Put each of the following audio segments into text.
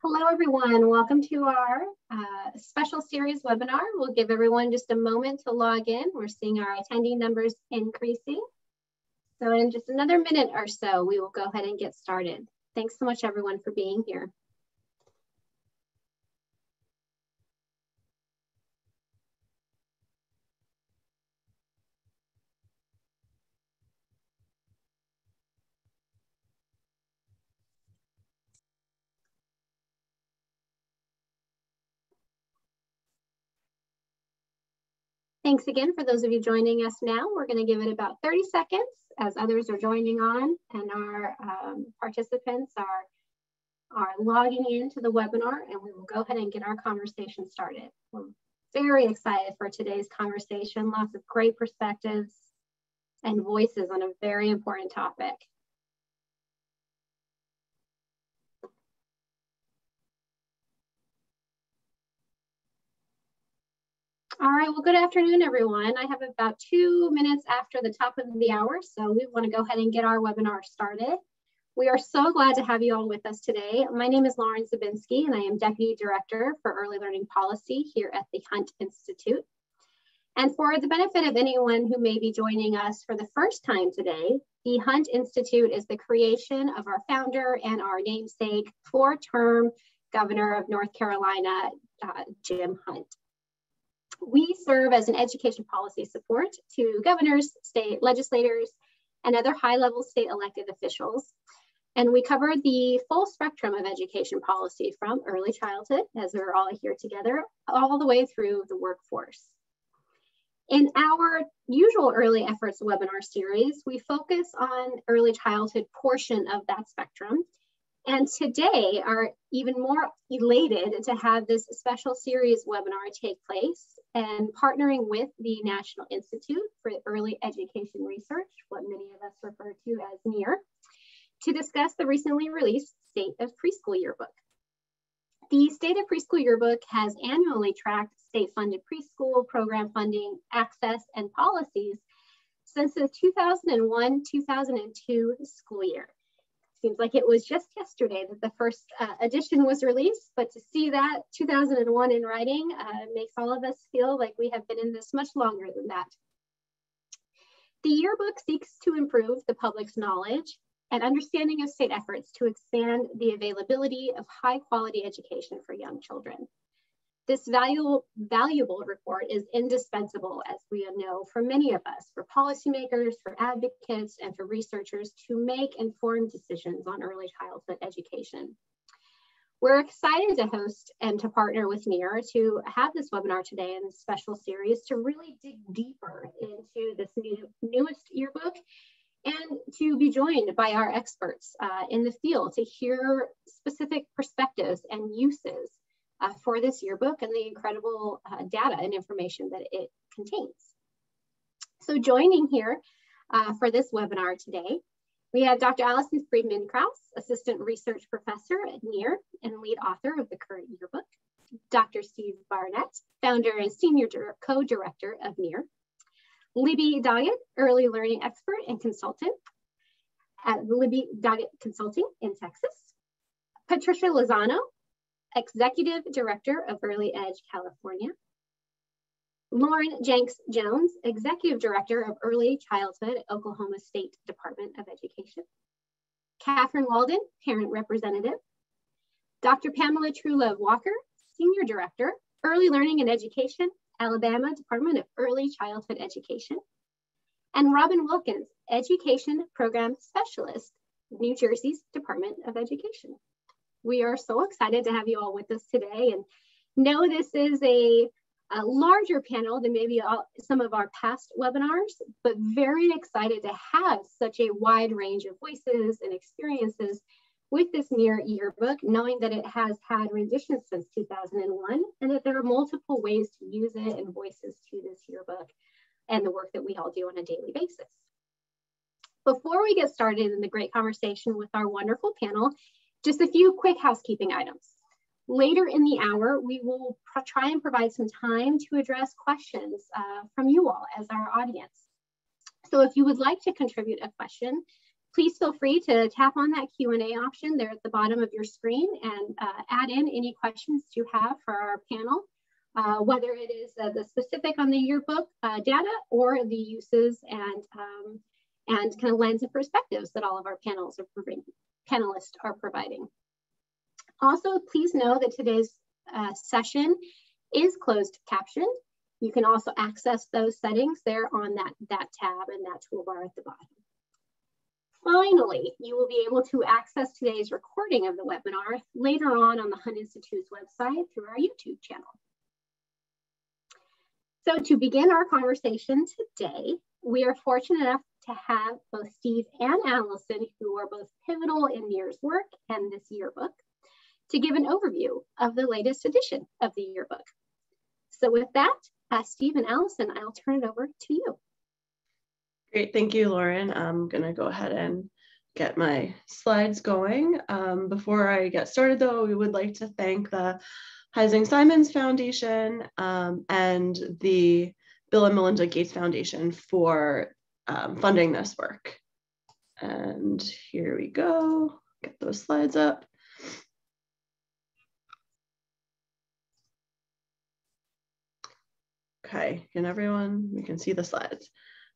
Hello, everyone. Welcome to our special series webinar. We'll give everyone just a moment to log in. We're seeing our attendee numbers increasing. So in just another minute or so, we will go ahead and get started. Thanks so much, everyone, for being here. Thanks again for those of you joining us now. We're going to give it about 30 seconds as others are joining on and our participants are logging into the webinar, and we will go ahead and get our conversation started. We're very excited for today's conversation. Lots of great perspectives and voices on a very important topic. All right, well, good afternoon, everyone. I have about 2 minutes after the top of the hour, so we want to go ahead and get our webinar started. We are so glad to have you all with us today. My name is Lauren Zabinski, and I am Deputy Director for Early Learning Policy here at the Hunt Institute. And for the benefit of anyone who may be joining us for the first time today, the Hunt Institute is the creation of our founder and our namesake, 4-term Governor of North Carolina, Jim Hunt. We serve as an education policy support to governors, state legislators, and other high-level state elected officials. And we cover the full spectrum of education policy from early childhood, as we're all here together, all the way through the workforce. In our usual Early Efforts webinar series, we focus on early childhood portion of that spectrum. And today are even more elated to have this special series webinar take place and partnering with the National Institute for Early Education Research, what many of us refer to as NIEER, to discuss the recently released State of Preschool Yearbook. The State of Preschool Yearbook has annually tracked state-funded preschool program funding, access, and policies since the 2001-2002 school year. Seems like it was just yesterday that the first edition was released, but to see that 2001 in writing makes all of us feel like we have been in this much longer than that. The yearbook seeks to improve the public's knowledge and understanding of state efforts to expand the availability of high quality education for young children. This valuable report is indispensable, as we know, for many of us, for policymakers, for advocates, and for researchers to make informed decisions on early childhood education. We're excited to host and to partner with NIEER to have this webinar today in this special series to really dig deeper into this newest yearbook and to be joined by our experts in the field to hear specific perspectives and uses for this yearbook and the incredible data and information that it contains. So joining here for this webinar today, we have Dr. Allison Friedman-Krause, Assistant Research Professor at NIEER and lead author of the current yearbook, Dr. Steve Barnett, founder and Senior Co-Director of NIEER, Libby Doggett, Early Learning Expert and Consultant at Libby Doggett Consulting in Texas, Patricia Lozano, Executive Director of Early Edge California, Lauren Jenks-Jones, Executive Director of Early Childhood at Oklahoma State Department of Education, Catherine Walden, Parent Representative, Dr. Pamela Trulove Walker, Senior Director, Early Learning and Education, Alabama Department of Early Childhood Education, and Robin Wilkins, Education Program Specialist, New Jersey's Department of Education. We are so excited to have you all with us today and know this is a larger panel than maybe some of our past webinars, but very excited to have such a wide range of voices and experiences with this NIEER yearbook, knowing that it has had renditions since 2001 and that there are multiple ways to use it and voices to this yearbook and the work that we all do on a daily basis. Before we get started in the great conversation with our wonderful panel, just a few quick housekeeping items. Later in the hour, we will try and provide some time to address questions from you all as our audience. So if you would like to contribute a question, Please feel free to tap on that Q&A option there at the bottom of your screen and add in any questions you have for our panel, whether it is the specific on the yearbook data or the uses and kind of lens and perspectives that all of our panelists are providing. Also, please know that today's session is closed captioned. You can also access those settings there on that tab and that toolbar at the bottom. Finally, you will be able to access today's recording of the webinar later on the Hunt Institute's website through our YouTube channel. So to begin our conversation today, we are fortunate enough to have both Steve and Allison, who are both pivotal in NIEER's work and this yearbook, to give an overview of the latest edition of the yearbook. So with that, Steve and Allison, I'll turn it over to you. Great, thank you, Lauren. I'm gonna go ahead and get my slides going. Before I get started though, we would like to thank the Heising-Simons Foundation and the Bill and Melinda Gates Foundation for funding this work. And here we go, get those slides up. Okay, can everyone, you can see the slides.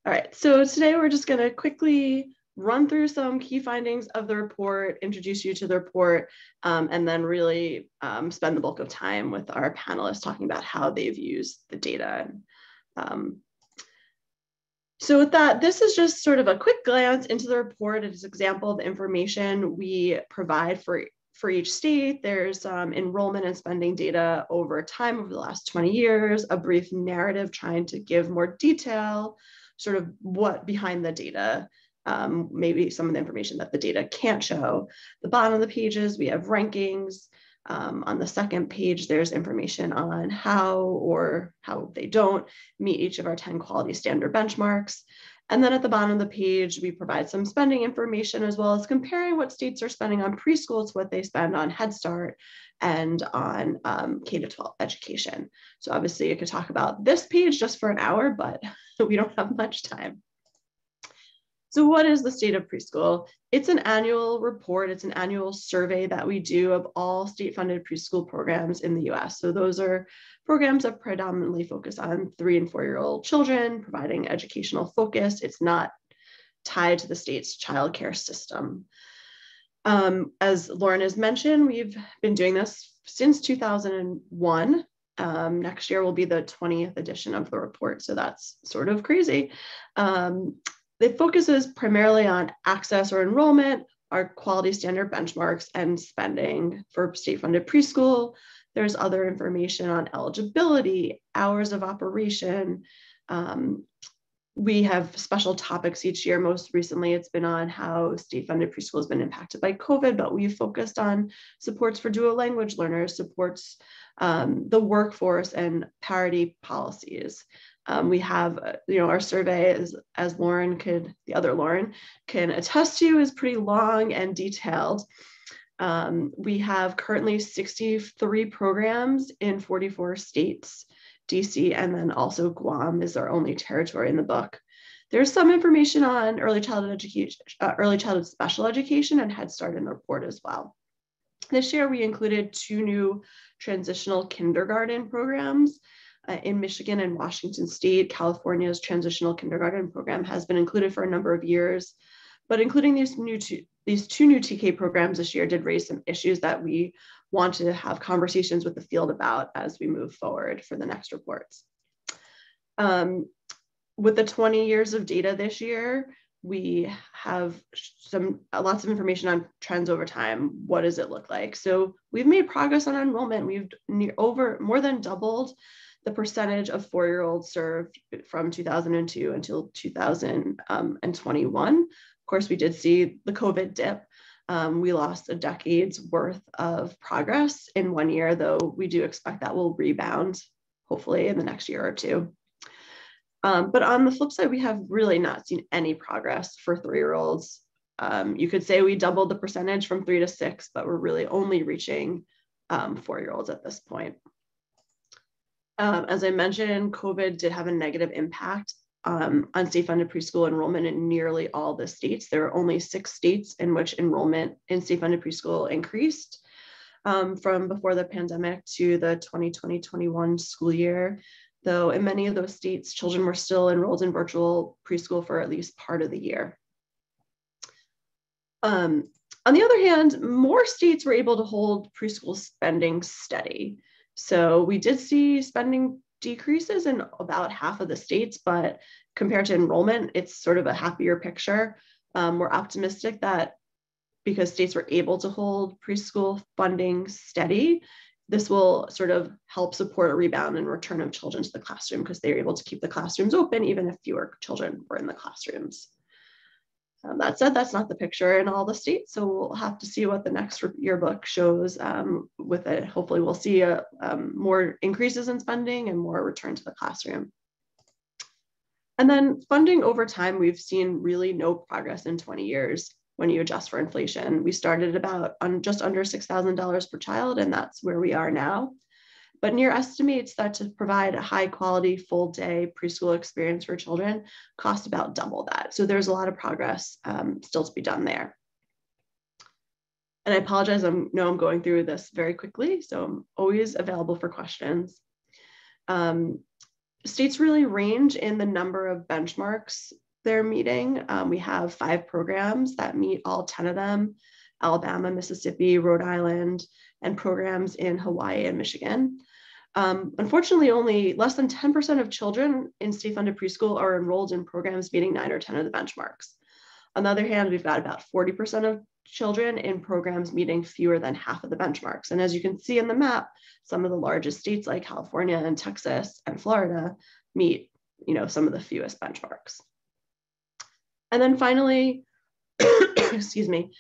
All right, so today we're just gonna quickly run through some key findings of the report, introduce you to the report, and then really spend the bulk of time with our panelists talking about how they've used the data. So with that, this is just sort of a quick glance into the report. It is an example of the information we provide for each state. There's enrollment and spending data over time over the last 20 years, a brief narrative trying to give more detail, sort of what behind the data, maybe some of the information that the data can't show. The bottom of the pages, we have rankings. On the second page, there's information on how or how they don't meet each of our 10 quality standard benchmarks. And then at the bottom of the page, we provide some spending information as well as comparing what states are spending on preschool to what they spend on Head Start and on K-12 education. So obviously you could talk about this page just for an hour, but we don't have much time. So what is the State of Preschool? It's an annual report. It's an annual survey that we do of all state-funded preschool programs in the US. So those are programs that predominantly focus on 3- and 4-year-old children, providing educational focus. It's not tied to the state's childcare system. As Lauren has mentioned, we've been doing this since 2001. Next year will be the 20th edition of the report, so that's sort of crazy. It focuses primarily on access or enrollment, our quality standard benchmarks, and spending for state-funded preschool. There's other information on eligibility, hours of operation. We have special topics each year. Most recently, it's been on how state-funded preschool has been impacted by COVID, but we've focused on supports for dual language learners, supports the workforce, and parity policies. We have, our survey, as the other Lauren can attest to, is pretty long and detailed. We have currently 63 programs in 44 states. DC and then also Guam is our only territory in the book. There's some information on early childhood education, early childhood special education, and Head Start in the report as well. This year we included 2 new transitional kindergarten programs in Michigan and Washington State. California's transitional kindergarten program has been included for a number of years, but including these 2 new TK programs this year did raise some issues that we want to have conversations with the field about as we move forward for the next reports. With the 20 years of data this year, we have lots of information on trends over time. What does it look like? So we've made progress on enrollment. We've more than doubled the percentage of 4-year-olds served from 2002 until 2021. Of course, we did see the COVID dip. We lost a decade's worth of progress in 1 year, though we do expect that will rebound, hopefully in the next year or 2. But on the flip side, we have really not seen any progress for 3-year-olds. You could say we doubled the percentage from 3 to 6, but we're really only reaching 4-year-olds at this point. As I mentioned, COVID did have a negative impact on state-funded preschool enrollment in nearly all the states. There are only 6 states in which enrollment in state-funded preschool increased from before the pandemic to the 2020-21 school year, though in many of those states, children were still enrolled in virtual preschool for at least part of the year. On the other hand, more states were able to hold preschool spending steady. So we did see spending decreases in about half of the states, but compared to enrollment, it's sort of a happier picture. We're optimistic that because states were able to hold preschool funding steady, this will sort of help support a rebound and return of children to the classroom because they were able to keep the classrooms open even if fewer children were in the classrooms. That said, that's not the picture in all the states, so we'll have to see what the next yearbook shows. With it, hopefully we'll see more increases in spending and more return to the classroom. And then funding over time, we've seen really no progress in 20 years when you adjust for inflation. We started about just under $6,000 per child, and that's where we are now. But NIEER estimates that to provide a high quality full day preschool experience for children costs about double that. So there's a lot of progress still to be done there. And I apologize, I know I'm going through this very quickly, so I'm always available for questions. States really range in the number of benchmarks they're meeting. We have 5 programs that meet all 10 of them: Alabama, Mississippi, Rhode Island, and programs in Hawaii and Michigan. Unfortunately, only less than 10% of children in state-funded preschool are enrolled in programs meeting 9 or 10 of the benchmarks. On the other hand, we've got about 40% of children in programs meeting fewer than half of the benchmarks. And as you can see in the map, some of the largest states like California and Texas and Florida meet, some of the fewest benchmarks. And then finally, excuse me,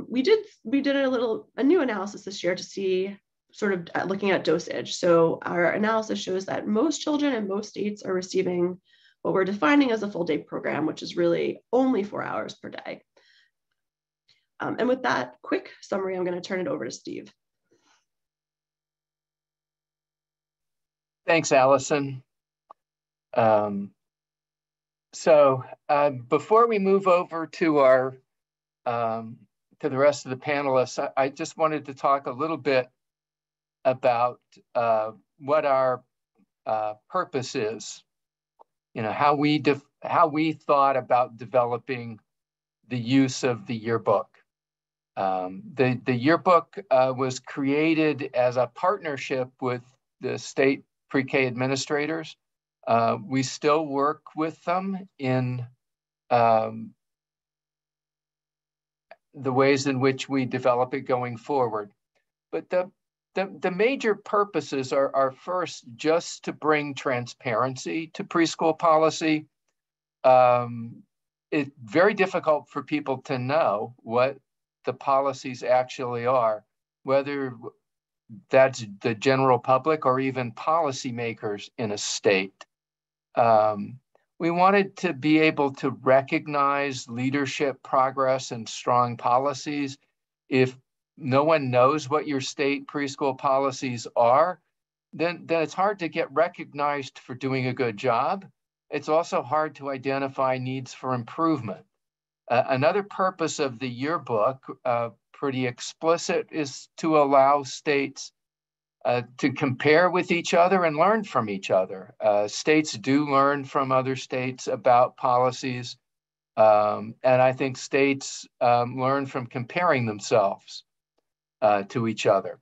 we did a new analysis this year to see sort of looking at dosage. So our analysis shows that most children in most states are receiving what we're defining as a full day program, which is really only 4 hours per day. And with that quick summary, I'm going to turn it over to Steve. Thanks, Allison. Before we move over to our to the rest of the panelists, I just wanted to talk a little bit about what our purpose is. How we thought about developing the use of the yearbook. The yearbook was created as a partnership with the state pre-K administrators. We still work with them in the ways in which we develop it going forward. But the major purposes are first just to bring transparency to preschool policy. It's very difficult for people to know what the policies actually are, whether that's the general public or even policymakers in a state. We wanted to be able to recognize leadership progress and strong policies. If no one knows what your state preschool policies are, then it's hard to get recognized for doing a good job. It's also hard to identify needs for improvement. Another purpose of the yearbook, pretty explicit, is to allow states to compare with each other and learn from each other. States do learn from other states about policies, and I think states learn from comparing themselves to each other.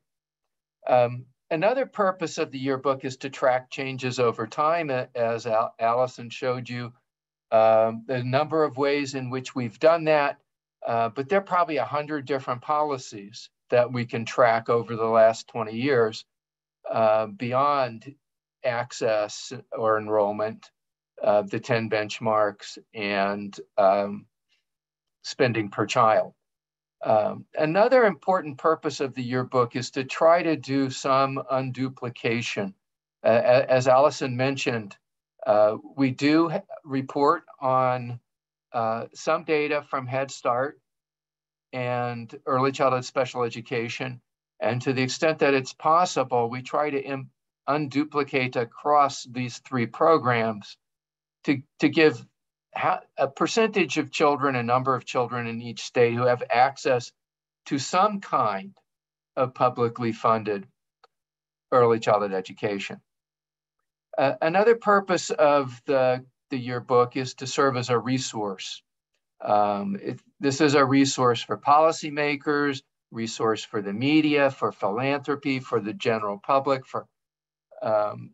Another purpose of the yearbook is to track changes over time, as Allison showed you. There's a number of ways in which we've done that, but there are probably 100 different policies that we can track over the last 20 years beyond access or enrollment, the 10 benchmarks, and spending per child. Another important purpose of the yearbook is to try to do some unduplication. As Allison mentioned, we do report on some data from Head Start and early childhood special education. And to the extent that it's possible, we try to unduplicate across these 3 programs to give a percentage of children, a number of children in each state who have access to some kind of publicly funded early childhood education. Another purpose of the yearbook is to serve as a resource. This is a resource for policymakers, resource for the media, for philanthropy, for the general public, for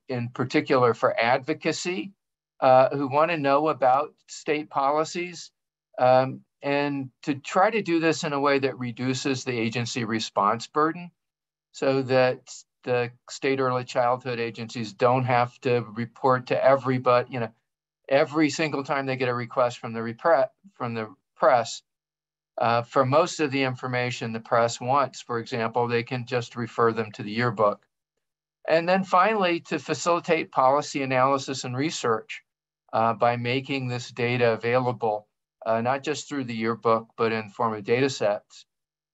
in particular for advocacy, who want to know about state policies, and to try to do this in a way that reduces the agency response burden so that the state early childhood agencies don't have to report to everybody, every single time they get a request from the press. For most of the information the press wants, for example, they can just refer them to the yearbook. And then finally, to facilitate policy analysis and research by making this data available, not just through the yearbook, but in form of data sets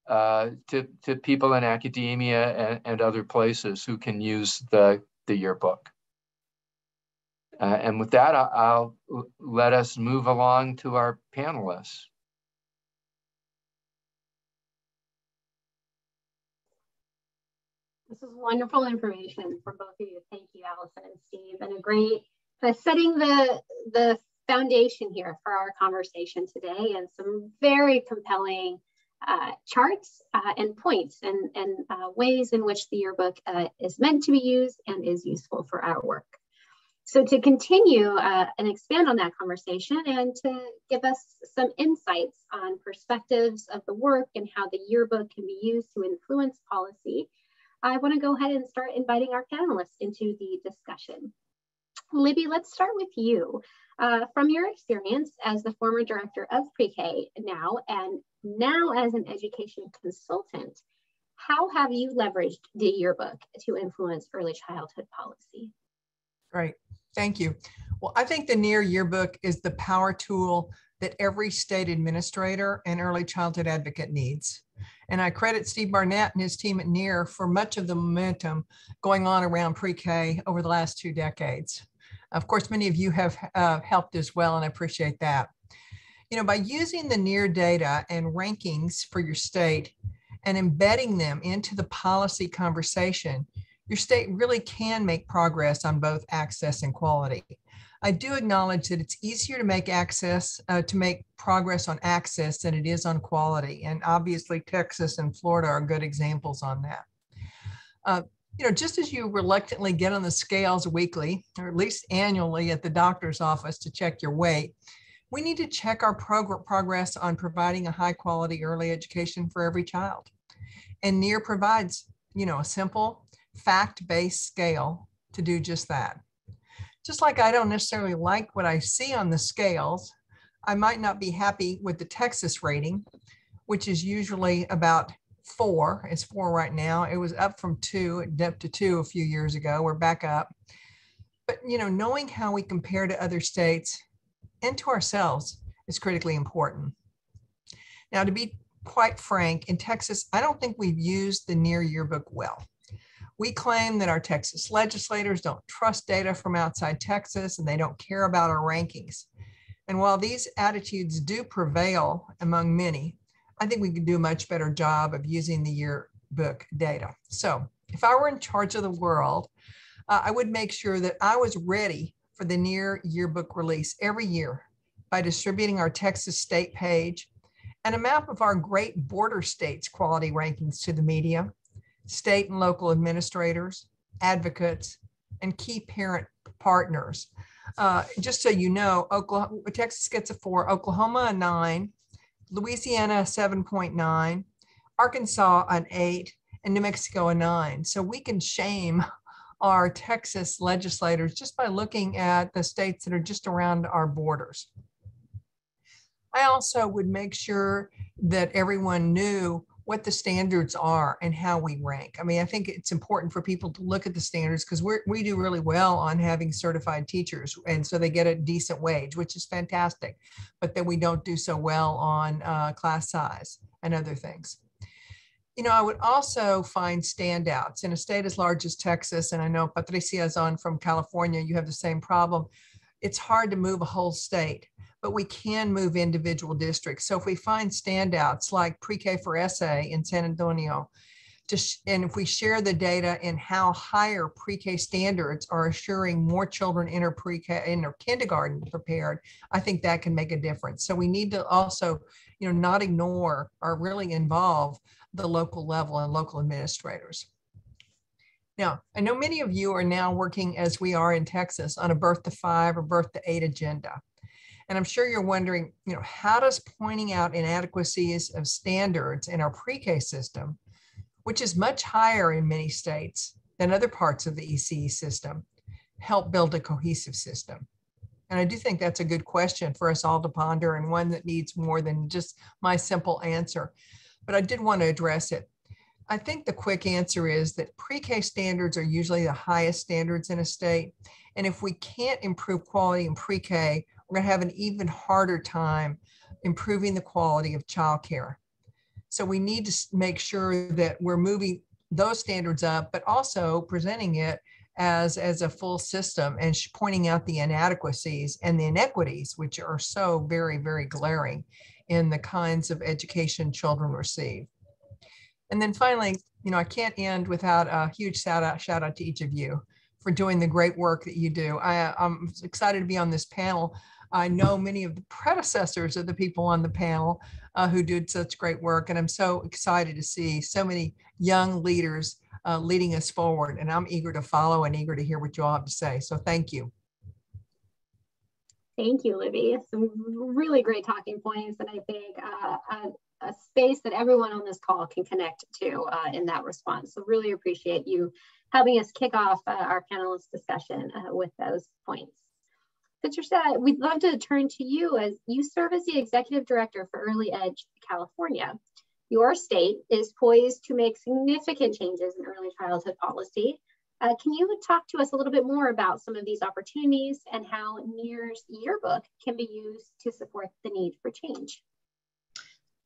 to people in academia and other places who can use the yearbook. And with that, I'll let us move along to our panelists. This is wonderful information for both of you. Thank you, Allison and Steve, and a great setting the foundation here for our conversation today, and some very compelling charts and points and ways in which the yearbook is meant to be used and is useful for our work. So to continue and expand on that conversation and to give us some insights on perspectives of the work and how the yearbook can be used to influence policy, I want to go ahead and start inviting our panelists into the discussion. Libby, let's start with you. From your experience as the former director of pre-K and now as an education consultant, how have you leveraged the yearbook to influence early childhood policy? Great, thank you. Well, I think the NIEER yearbook is the power tool that every state administrator and early childhood advocate needs. And I credit Steve Barnett and his team at NIEER for much of the momentum going on around pre-K over the last 2 decades. Of course, many of you have helped as well, and I appreciate that. By using the NIEER data and rankings for your state and embedding them into the policy conversation, your state really can make progress on both access and quality. I do acknowledge that it's easier to make progress on access than it is on quality. And obviously Texas and Florida are good examples on that. Just as you reluctantly get on the scales weekly, or at least annually at the doctor's office to check your weight, we need to check our progress on providing a high quality early education for every child. And NIEER provides, a simple fact-based scale to do just that. Just like I don't necessarily like what I see on the scales, I might not be happy with the Texas rating, which is usually about 4. It's 4 right now. It was up from 2, up to 2 a few years ago. We're back up. But, knowing how we compare to other states and to ourselves is critically important. Now, to be quite frank, in Texas, I don't think we've used the NIEER yearbook well. We claim that our Texas legislators don't trust data from outside Texas and they don't care about our rankings. And while these attitudes do prevail among many, I think we could do a much better job of using the yearbook data. So if I were in charge of the world, I would make sure that I was ready for the NIEER yearbook release every year by distributing our Texas state page and a map of our great border states quality rankings to the media, state and local administrators, advocates, and key parent partners. Just so you know, Texas gets a 4, Oklahoma a 9, Louisiana a 7.9, Arkansas an 8, and New Mexico a 9. So we can shame our Texas legislators just by looking at the states that are just around our borders. I also would make sure that everyone knew what the standards are and how we rank. I mean, I think it's important for people to look at the standards because we do really well on having certified teachers. And so they get a decent wage, which is fantastic, but then we don't do so well on class size and other things. I would also find standouts in a state as large as Texas. And I know Patricia is on from California. You have the same problem. it's hard to move a whole state, but we can move individual districts. So if we find standouts like Pre-K for SA in San Antonio, and if we share the data in how higher pre-K standards are assuring more children enter pre-K, enter kindergarten prepared, I think that can make a difference. So we need to also, not ignore or really involve the local level and local administrators. Now, I know many of you are now working, as we are in Texas, on a birth to 5 or birth to 8 agenda. And I'm sure you're wondering, how does pointing out inadequacies of standards in our pre-K system, which is much higher in many states than other parts of the ECE system, help build a cohesive system? And I do think that's a good question for us all to ponder, and one that needs more than just my simple answer. But I did want to address it. I think the quick answer is that pre-K standards are usually the highest standards in a state. And if we can't improve quality in pre-K, we're going to have an even harder time improving the quality of childcare. So we need to make sure that we're moving those standards up, but also presenting it as a full system and pointing out the inadequacies and the inequities, which are so very, very glaring in the kinds of education children receive. And then finally, I can't end without a huge shout out to each of you for doing the great work that you do. I'm excited to be on this panel. I know many of the predecessors of the people on the panel who did such great work, and I'm so excited to see so many young leaders leading us forward, and I'm eager to follow and eager to hear what you all have to say. So thank you. Thank you, Libby. Some really great talking points, and I think a space that everyone on this call can connect to in that response. So really appreciate you helping us kick off our panelist discussion with those points. Patricia, we'd love to turn to you as you serve as the Executive Director for Early Edge California. Your state is poised to make significant changes in early childhood policy. Can you talk to us a little bit more about some of these opportunities and how NIEER's yearbook can be used to support the need for change?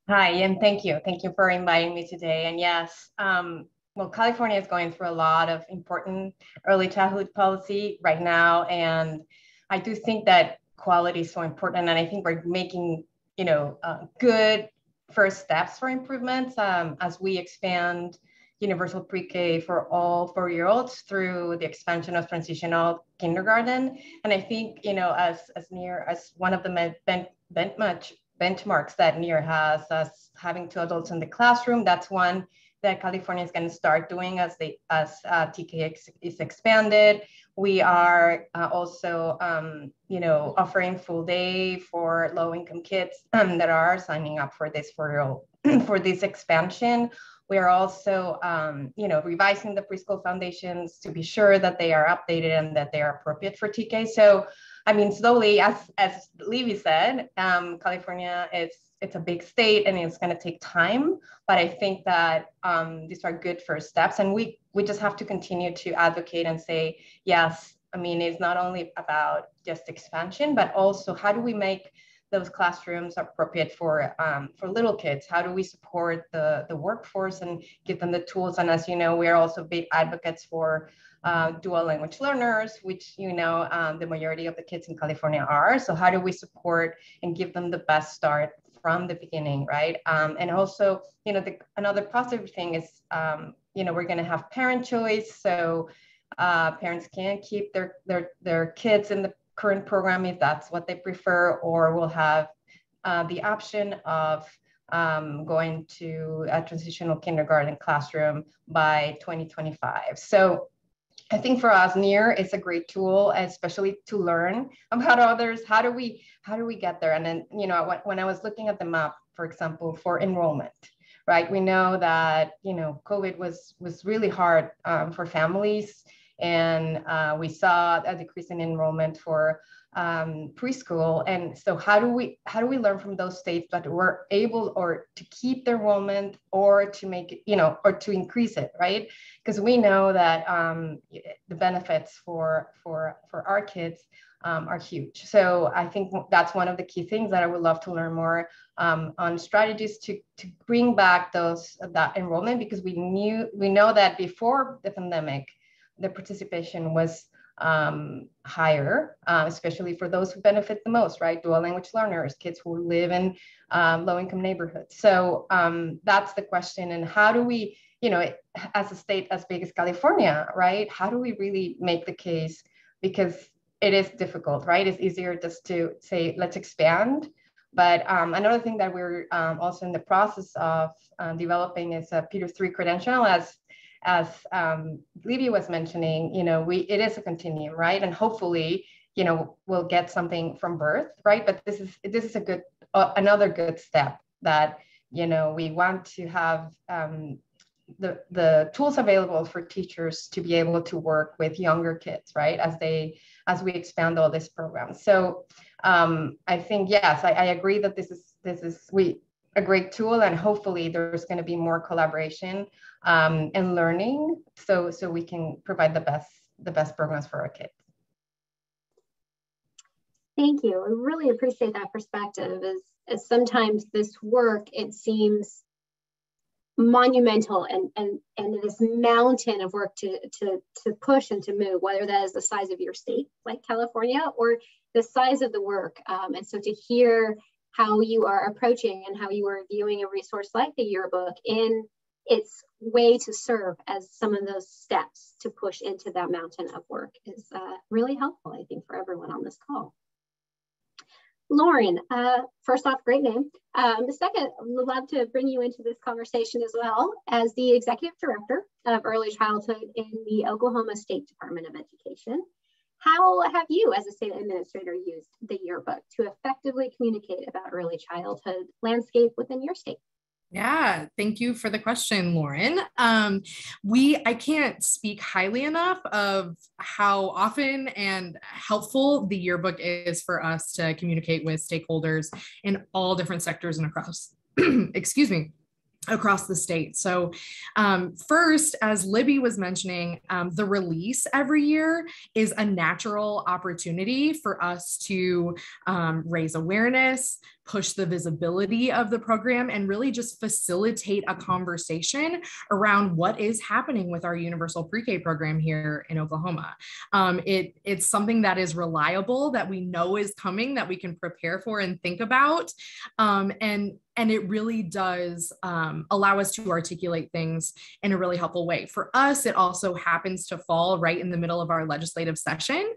Hi, and thank you. Thank you for inviting me today. And yes, well, California is going through a lot of important early childhood policy right now. And I do think that quality is so important. And I think we're making, good first steps for improvements as we expand universal pre-K for all 4-year-olds through the expansion of transitional kindergarten. And I think, as one of the benchmarks that NIEER has as having 2 adults in the classroom, that's one that California is going to start doing as TK is expanded. We are also, offering full day for low-income kids that are signing up for this for this expansion. We are also, revising the preschool foundations to be sure that they are updated and that they are appropriate for TK. So, I mean, slowly, as Levy said, California it's a big state and it's going to take time. But I think that these are good first steps, and we just have to continue to advocate and say, yes, I mean, it's not only about just expansion, but also how do we make those classrooms appropriate for little kids? How do we support the workforce and give them the tools? And as you know, we're also big advocates for dual language learners, which, the majority of the kids in California are. So how do we support and give them the best start from the beginning, right? And also, another positive thing is, we're going to have parent choice. So parents can keep their kids in the current program if that's what they prefer, or we'll have the option of going to a transitional kindergarten classroom by 2025. So I think for us, NIEER is a great tool, especially to learn about others. How do we get there? And then, when I was looking at the map, for example, for enrollment, right? We know that, COVID was really hard for families. And we saw a decrease in enrollment for preschool. And so how do we learn from those states that were able or to keep the enrollment or to make it, or to increase it, right? Because we know that the benefits for our kids are huge. So I think that's one of the key things that I would love to learn more on strategies to bring back that enrollment, because we know that before the pandemic, the participation was higher, especially for those who benefit the most, right? Dual language learners, kids who live in low-income neighborhoods. So that's the question. And how do we, you know, as a state as big as California, right? How do we really make the case? Because it is difficult, right? It's easier just to say, let's expand. But another thing that we're also in the process of developing is a Peter 3 credential. As Libby was mentioning, you know, it is a continuum, right? And hopefully, you know, we'll get something from birth, right? But this is a good, another good step that, you know, we want to have the tools available for teachers to be able to work with younger kids, right? As we expand all these programs. So I think, yes, I agree that this is a great tool, and hopefully there's going to be more collaboration and learning, so we can provide the best programs for our kids. Thank you. I really appreciate that perspective. As sometimes this work, it seems monumental and this mountain of work to push and to move, whether that is the size of your state, like California, or the size of the work. And so to hear how you are approaching and how you are viewing a resource like the yearbook in its way to serve as some of those steps to push into that mountain of work is really helpful, I think, for everyone on this call. Lauren, first off, great name. Second, we'd love to bring you into this conversation as well as the Executive Director of Early Childhood in the Oklahoma State Department of Education. How have you, as a state administrator, used the yearbook to effectively communicate about early childhood landscape within your state? Yeah, thank you for the question, Lauren. I can't speak highly enough of how often and helpful the yearbook is for us to communicate with stakeholders in all different sectors and across, excuse me, across the state. So first, as Libby was mentioning, the release every year is a natural opportunity for us to raise awareness, push the visibility of the program, and really just facilitate a conversation around what is happening with our universal pre-K program here in Oklahoma. It's something that is reliable, that we know is coming, that we can prepare for and think about. And it really does allow us to articulate things in a really helpful way. For us, it also happens to fall right in the middle of our legislative session.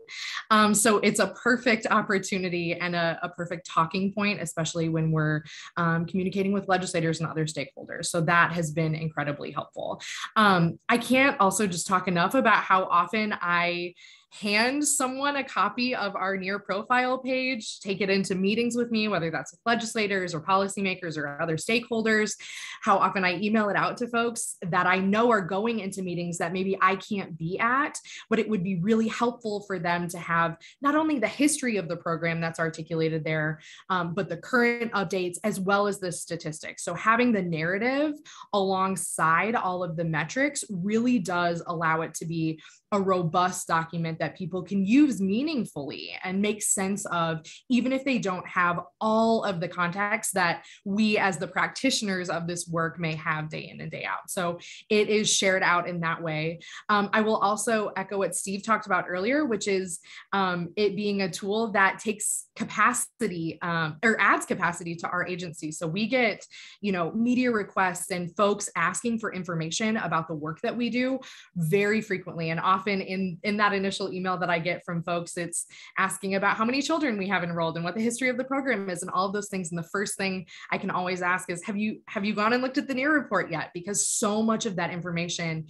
So it's a perfect opportunity and a perfect talking point, especially when we're communicating with legislators and other stakeholders. So that has been incredibly helpful. I can't also just talk enough about how often I hand someone a copy of our NIEER profile page, take it into meetings with me, whether that's with legislators or policymakers or other stakeholders, how often I email it out to folks that I know are going into meetings that maybe I can't be at, but it would be really helpful for them to have not only the history of the program that's articulated there, but the current updates as well as the statistics. So having the narrative alongside all of the metrics really does allow it to be a robust document that people can use meaningfully and make sense of, even if they don't have all of the context that we as the practitioners of this work may have day in and day out. So it is shared out in that way. I will also echo what Steve talked about earlier, which is it being a tool that takes capacity or adds capacity to our agency. So we get, media requests and folks asking for information about the work that we do very frequently. And often in that initial email that I get from folks, it's asking about how many children we have enrolled and what the history of the program is and all of those things. And the first thing I can always ask is, have you gone and looked at the NIEER report yet? Because so much of that information,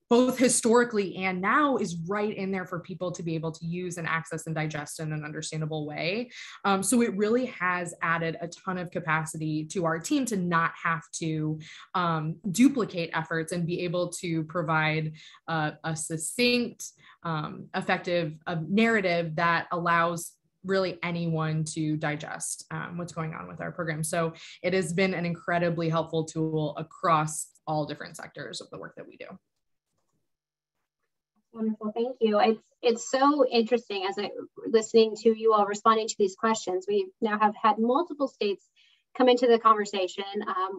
both historically and now, is right in there for people to be able to use and access and digest in an understandable way. So it really has added a ton of capacity to our team to not have to duplicate efforts and be able to provide a succinct, effective narrative that allows really anyone to digest what's going on with our program. So it has been an incredibly helpful tool across all different sectors of the work that we do. Wonderful, thank you. It's so interesting as I'm listening to you all responding to these questions. We now have had multiple states come into the conversation,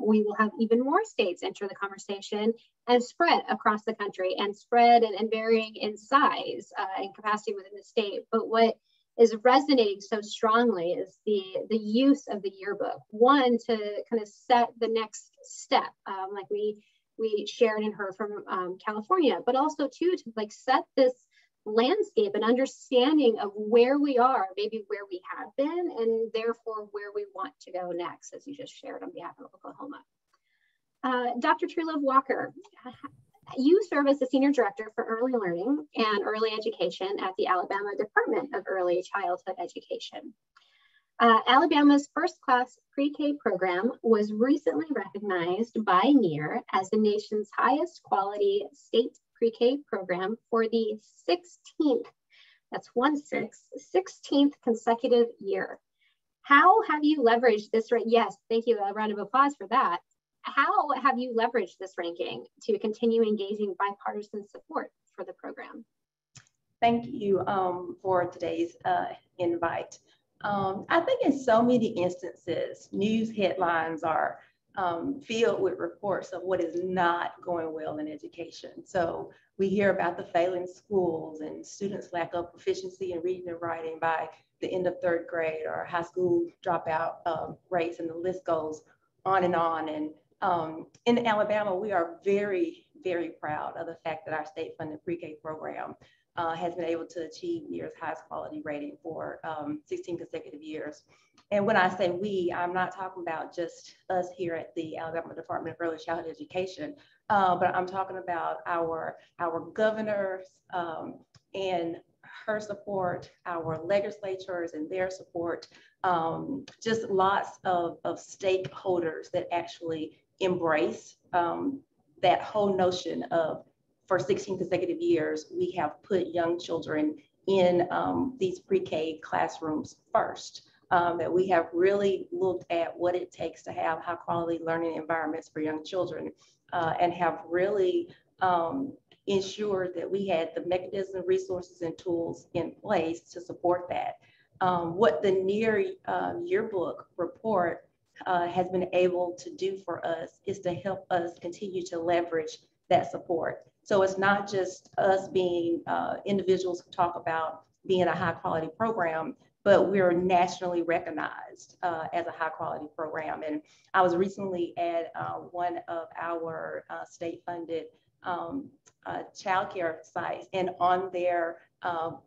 we will have even more states enter the conversation and spread across the country, and spread and varying in size and capacity within the state. But what is resonating so strongly is the use of the yearbook. One, to kind of set the next step, like we shared and heard from California, but also two, to like set this landscape and understanding of where we are, maybe where we have been, and therefore where we want to go next, as you just shared on behalf of Oklahoma. Dr. Truelove Walker, you serve as the Senior Director for Early Learning and Early Education at the Alabama Department of Early Childhood Education. Alabama's first-class pre-K program was recently recognized by NIEER as the nation's highest quality state pre-K program for the 16th, that's 16th consecutive year. How have you leveraged this? Yes, thank you, a round of applause for that. How have you leveraged this ranking to continue engaging bipartisan support for the program? Thank you for today's invite. I think in so many instances, news headlines are filled with reports of what is not going well in education. So we hear about the failing schools and students' lack of proficiency in reading and writing by the end of 3rd grade, or high school dropout rates, and the list goes on and on. And in Alabama, we are very, very proud of the fact that our state-funded pre-K program has been able to achieve NIEER's highest quality rating for 16 consecutive years. And when I say we, I'm not talking about just us here at the Alabama Department of Early Childhood Education, but I'm talking about our governors and her support, our legislators and their support, just lots of stakeholders that actually embrace that whole notion of, for 16 consecutive years, we have put young children in these pre-K classrooms first. That we have really looked at what it takes to have high quality learning environments for young children, and have really ensured that we had the mechanism, resources, and tools in place to support that. What the NIEER yearbook report has been able to do for us is to help us continue to leverage that support. So it's not just us being individuals who talk about being a high quality program, but we're nationally recognized as a high quality program. And I was recently at one of our state funded childcare sites, and on their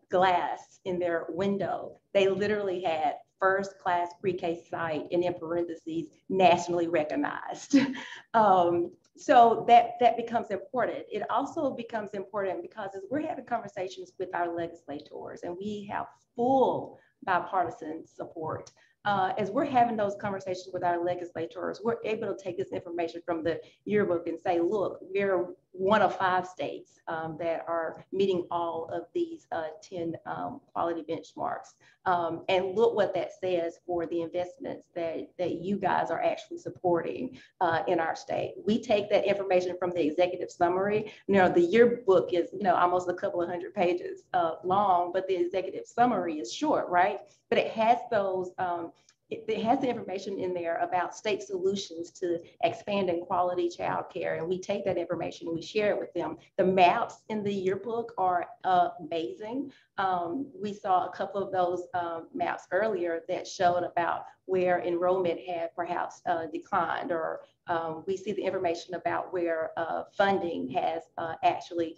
glass in their window, they literally had first class pre-K site, and in parentheses, nationally recognized. So that becomes important. It also becomes important because as we're having conversations with our legislators, and we have full bipartisan support, as we're having those conversations with our legislators, we're able to take this information from the yearbook and say, look, we're one of 5 states that are meeting all of these 10 quality benchmarks. And look what that says for the investments that you guys are actually supporting in our state. We take that information from the executive summary. You know, the yearbook is, almost a couple of 100 pages long, but the executive summary is short, right? But it has those it has the information in there about state solutions to expanding quality childcare, and we take that information and we share it with them. The maps in the yearbook are amazing. We saw a couple of those maps earlier that showed about where enrollment had perhaps declined, or we see the information about where funding has actually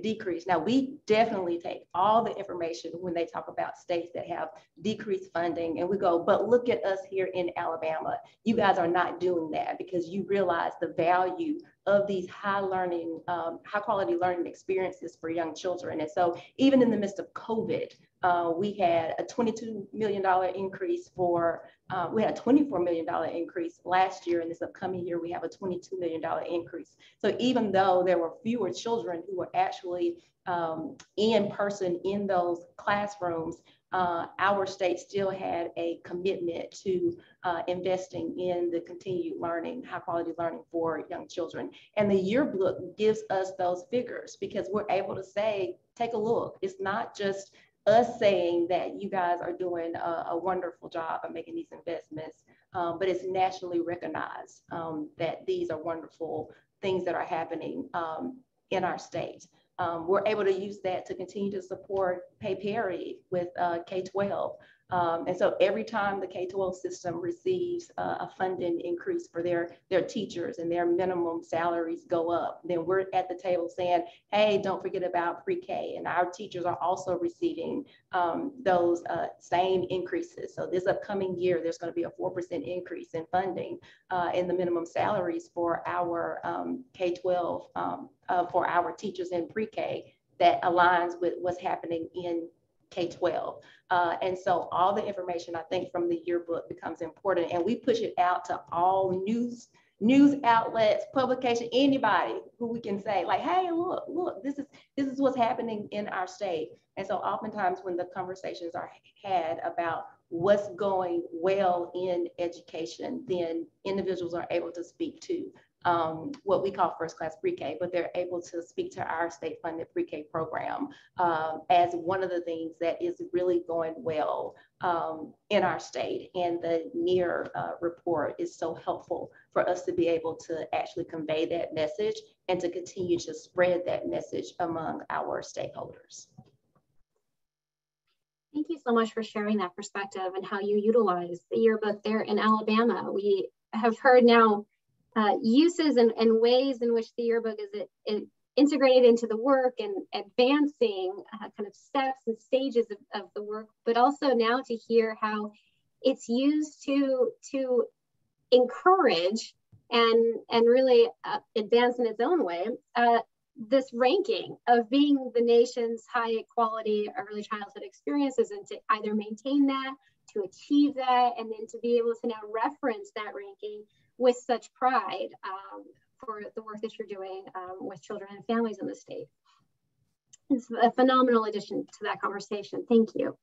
decreased. Now, we definitely take all the information when they talk about states that have decreased funding, and we go, but look at us here in Alabama. You guys are not doing that because you realize the value of these high quality learning experiences for young children. And so even in the midst of COVID, we had a $22 million increase we had a $24 million increase last year. In this upcoming year, we have a $22 million increase. So even though there were fewer children who were actually in person in those classrooms, our state still had a commitment to investing in the continued learning, high quality learning for young children. And the yearbook gives us those figures because we're able to say, take a look. It's not just us saying that you guys are doing a wonderful job of making these investments, but it's nationally recognized that these are wonderful things that are happening in our state. We're able to use that to continue to support pay parity with K-12. And so every time the K-12 system receives a funding increase for their teachers and their minimum salaries go up, then we're at the table saying, hey, don't forget about pre-K. And our teachers are also receiving those same increases. So this upcoming year, there's going to be a 4% increase in funding in the minimum salaries for our K-12, for our teachers in pre-K that aligns with what's happening in K-12. And so all the information, I think, from the yearbook becomes important, and we push it out to all news outlets, publication, anybody who we can say, like, hey, look, this is what's happening in our state. And so oftentimes when the conversations are had about what's going well in education, then individuals are able to speak to what we call first class pre-K, but they're able to speak to our state funded pre-K program as one of the things that is really going well in our state. And the NIEER report is so helpful for us to be able to actually convey that message and to continue to spread that message among our stakeholders. Thank you so much for sharing that perspective and how you utilize the yearbook there in Alabama. We have heard now uses and ways in which the yearbook is integrated into the work and advancing kind of steps and stages of the work, but also now to hear how it's used to encourage and really advance in its own way this ranking of being the nation's high quality early childhood experiences, and to either maintain that, to achieve that, and then to be able to now reference that ranking with such pride for the work that you're doing with children and families in the state. It's a phenomenal addition to that conversation. Thank you.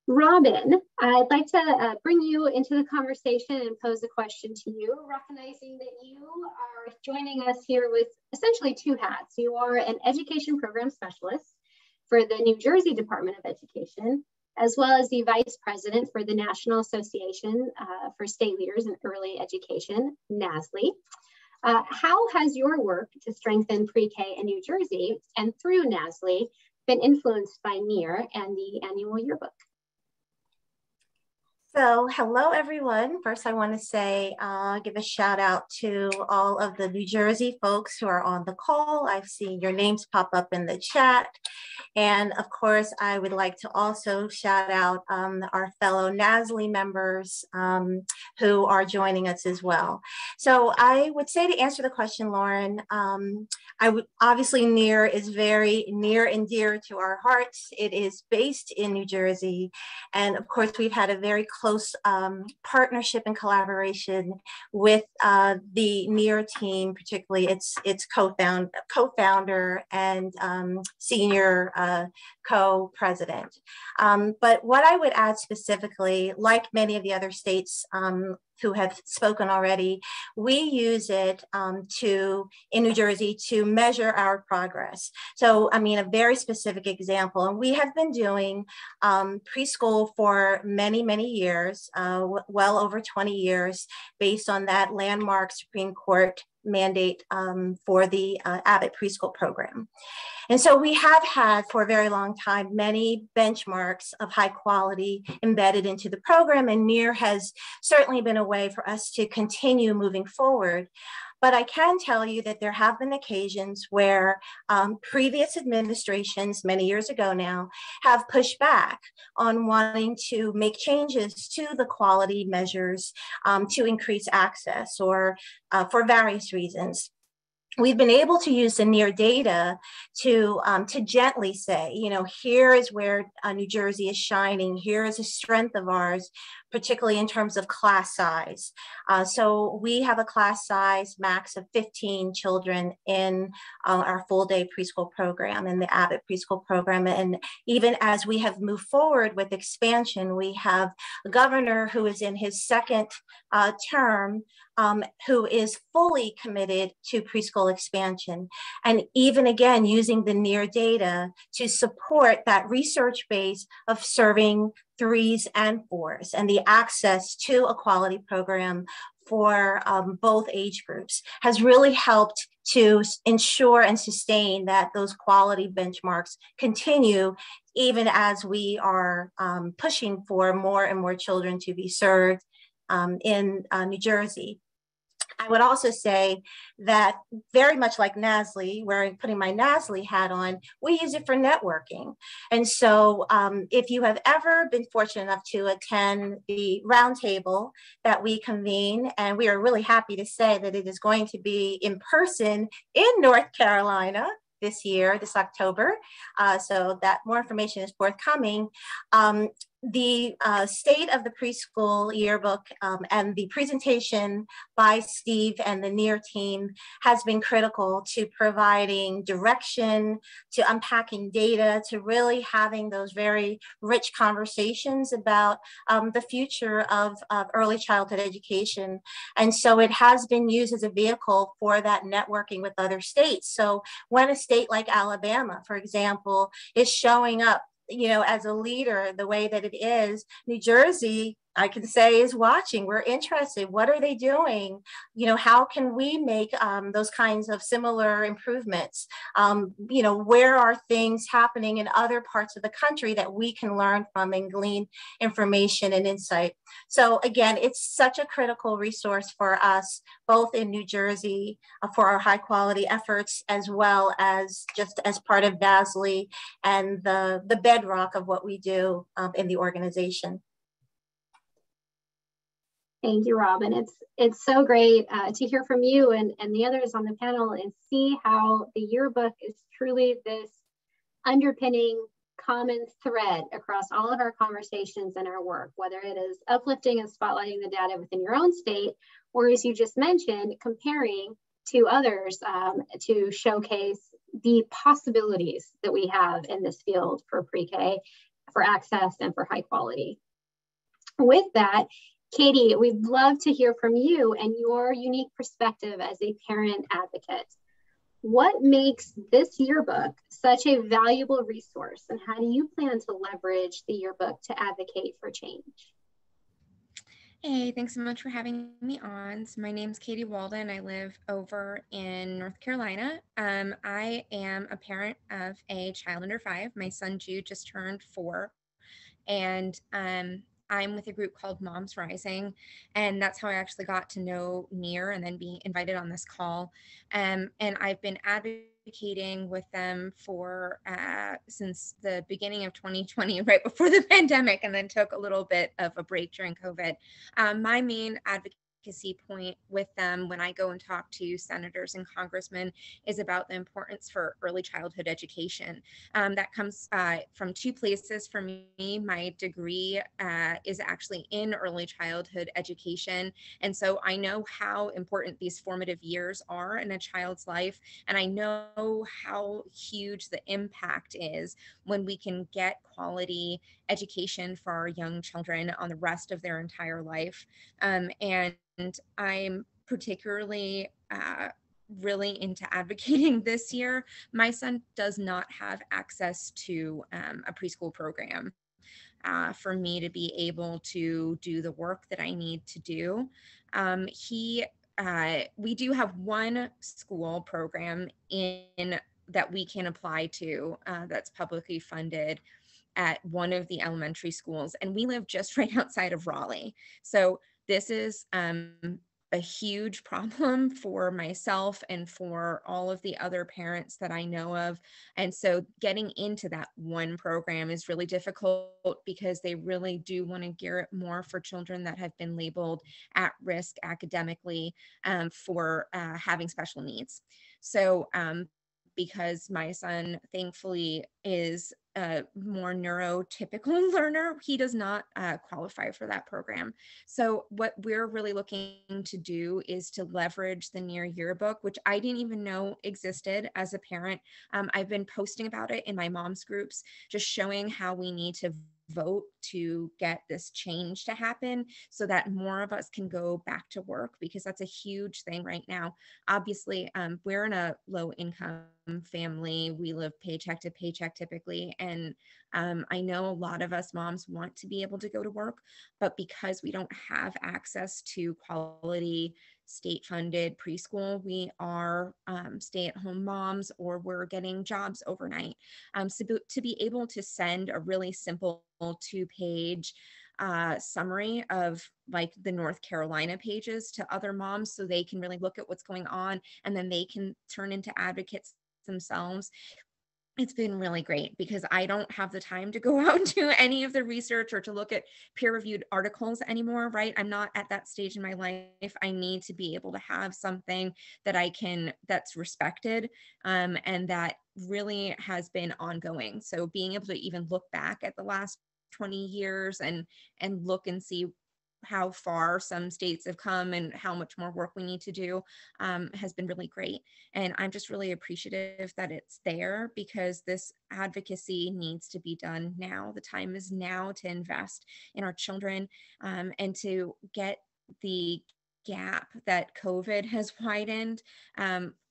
Robin, I'd like to bring you into the conversation and pose a question to you, recognizing that you are joining us here with essentially two hats. You are an education program specialist for the New Jersey Department of Education, as well as the Vice President for the National Association for State Leaders in Early Education, NASLE. How has your work to strengthen pre-K in New Jersey and through NASLE been influenced by NIEER and the annual yearbook? So hello, everyone. First, I want to say, give a shout out to all of the New Jersey folks who are on the call. I've seen your names pop up in the chat. And of course, I would like to also shout out our fellow NASLE members who are joining us as well. So I would say, to answer the question, Lauren, obviously NIEER is very near and dear to our hearts. It is based in New Jersey. And of course, we've had a very close partnership and collaboration with the NIEER team, particularly its co-founder and senior co-president. But what I would add specifically, like many of the other states who have spoken already, we use it in New Jersey to measure our progress. So, I mean, a very specific example, and we have been doing preschool for many, many years, well over 20 years, based on that landmark Supreme Court mandate for the Abbott preschool program. And so we have had for a very long time many benchmarks of high quality embedded into the program, and NIEER has certainly been a way for us to continue moving forward. But I can tell you that there have been occasions where previous administrations, many years ago now, have pushed back on wanting to make changes to the quality measures to increase access, or for various reasons. We've been able to use the NIEER data to gently say, you know, here is where New Jersey is shining, here is a strength of ours, particularly in terms of class size. So we have a class size max of 15 children in our full day preschool program, in the Abbott preschool program. And even as we have moved forward with expansion, we have a governor who is in his second term, who is fully committed to preschool expansion. And even again, using the NIEER data to support that research base of serving 3s and 4s and the access to a quality program for both age groups has really helped to ensure and sustain that those quality benchmarks continue, even as we are pushing for more and more children to be served in New Jersey. I would also say that very much like NASLI, where putting my NASLI hat on, we use it for networking. And so if you have ever been fortunate enough to attend the roundtable that we convene, and we are really happy to say that it is going to be in person in North Carolina this year, this October. So that more information is forthcoming. The State of the Preschool Yearbook and the presentation by Steve and the NIEER team has been critical to providing direction, to unpacking data, to really having those very rich conversations about the future of early childhood education. And so it has been used as a vehicle for that networking with other states. So when a state like Alabama, for example, is showing up, you know, as a leader, the way that it is, New Jersey, I can say, is watching. We're interested. What are they doing? You know, how can we make those kinds of similar improvements? You know, where are things happening in other parts of the country that we can learn from and glean information and insight? So again, it's such a critical resource for us, both in New Jersey for our high quality efforts, as well as just as part of NASLI and the bedrock of what we do in the organization. Thank you, Robin. It's so great to hear from you and the others on the panel and see how the yearbook is truly this underpinning common thread across all of our conversations and our work, whether it is uplifting and spotlighting the data within your own state, or as you just mentioned, comparing to others to showcase the possibilities that we have in this field for pre-K, for access and for high quality. With that, Katie, we'd love to hear from you and your unique perspective as a parent advocate. What makes this yearbook such a valuable resource, and how do you plan to leverage the yearbook to advocate for change? Hey, thanks so much for having me on. So my name's Katie Walden. I live over in North Carolina. I am a parent of a child under 5. My son Jude just turned 4, and I'm with a group called Moms Rising, and that's how I actually got to know NIEER and then being invited on this call. And I've been advocating with them for since the beginning of 2020, right before the pandemic, and then took a little bit of a break during COVID. My main advocacy point with them when I go and talk to senators and congressmen is about the importance for early childhood education. That comes from 2 places for me. My degree is actually in early childhood education. And so I know how important these formative years are in a child's life. And I know how huge the impact is when we can get quality education for our young children on the rest of their entire life. And I'm particularly really into advocating this year. My son does not have access to a preschool program for me to be able to do the work that I need to do. We do have one school program in that we can apply to that's publicly funded at one of the elementary schools, and we live just right outside of Raleigh. So this is a huge problem for myself and for all of the other parents that I know of. And so getting into that one program is really difficult because they really do want to gear it more for children that have been labeled at risk academically for having special needs. So because my son thankfully is a more neurotypical learner, he does not qualify for that program. So what we're really looking to do is to leverage the NIEER yearbook, which I didn't even know existed as a parent. I've been posting about it in my mom's groups, just showing how we need to vote to get this change to happen so that more of us can go back to work, because that's a huge thing right now. Obviously, we're in a low income family. We live paycheck to paycheck typically. And I know a lot of us moms want to be able to go to work, but because we don't have access to quality state funded preschool, we are stay-at-home moms, or we're getting jobs overnight. So to be able to send a really simple 2-page summary of like the North Carolina pages to other moms so they can really look at what's going on, and then they can turn into advocates themselves. It's been really great because I don't have the time to go out and do any of the research or to look at peer-reviewed articles anymore, right? I'm not at that stage in my life. I need to be able to have something that that's respected, and that really has been ongoing. So being able to even look back at the last 20 years and look and see how far some states have come and how much more work we need to do has been really great. And I'm just really appreciative that it's there, because this advocacy needs to be done now. The time is now to invest in our children and to get the gap that COVID has widened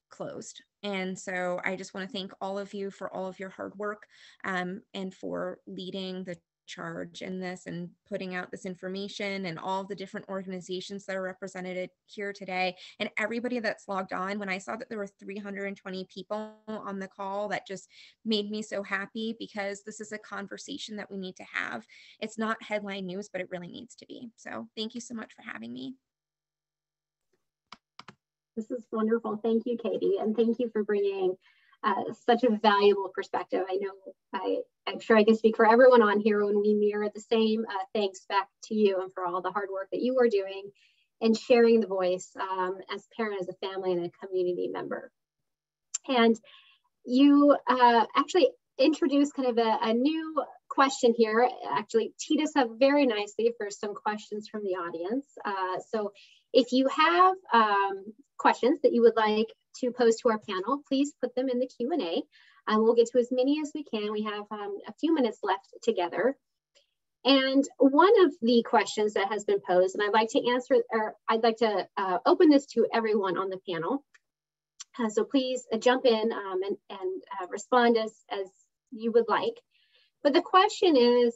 closed. And so I just want to thank all of you for all of your hard work and for leading the charge in this and putting out this information, and all the different organizations that are represented here today, and everybody that's logged on. When I saw that there were 320 people on the call, that just made me so happy, because this is a conversation that we need to have. It's not headline news, but it really needs to be. So thank you so much for having me. This is wonderful. Thank you, Katie. And thank you for bringing such a valuable perspective. I know I'm sure I can speak for everyone on here when we mirror the same thanks back to you, and for all the hard work that you are doing and sharing the voice as a parent, as a family, and a community member. And you actually introduced kind of a new question here, actually teed us up very nicely for some questions from the audience. So if you have questions that you would like to pose to our panel, please put them in the Q&A. We'll get to as many as we can. We have a few minutes left together. And one of the questions that has been posed, and I'd like to answer, or I'd like to open this to everyone on the panel. So please jump in and respond as you would like. But the question is,